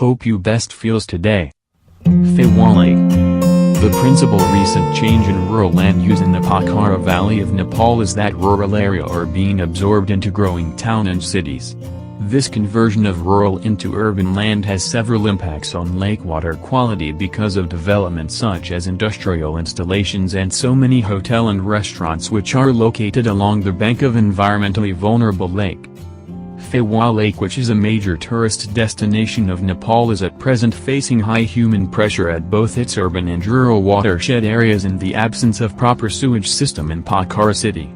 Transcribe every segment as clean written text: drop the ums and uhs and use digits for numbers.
Hope you best feels today. Phewa Lake. The principal recent change in rural land use in the Pokhara Valley of Nepal is that rural area are being absorbed into growing town and cities. This conversion of rural into urban land has several impacts on lake water quality because of development such as industrial installations and so many hotel and restaurants which are located along the bank of environmentally vulnerable lake. Phewa Lake, which is a major tourist destination of Nepal, is at present facing high human pressure at both its urban and rural watershed areas in the absence of proper sewage system in Pokhara city.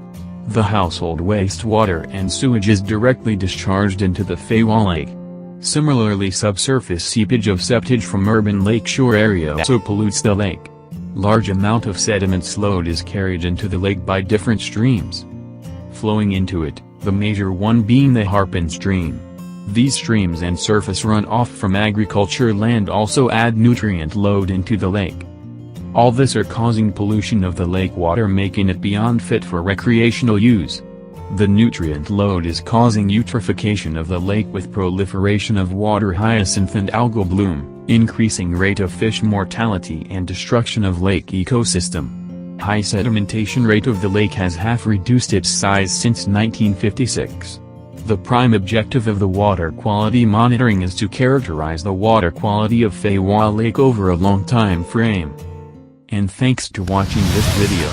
The household wastewater and sewage is directly discharged into the Phewa Lake. Similarly, subsurface seepage of septage from urban lakeshore area also pollutes the lake. Large amount of sediment load is carried into the lake by different streams flowing into it, the major one being the Harpen stream. These streams and surface runoff from agriculture land also add nutrient load into the lake. All this are causing pollution of the lake water, making it beyond fit for recreational use. The nutrient load is causing eutrophication of the lake with proliferation of water hyacinth and algal bloom, increasing rate of fish mortality and destruction of lake ecosystem. High sedimentation rate of the lake has half reduced its size since 1956. The prime objective of the water quality monitoring is to characterize the water quality of Phewa Lake over a long time frame. And thanks to watching this video.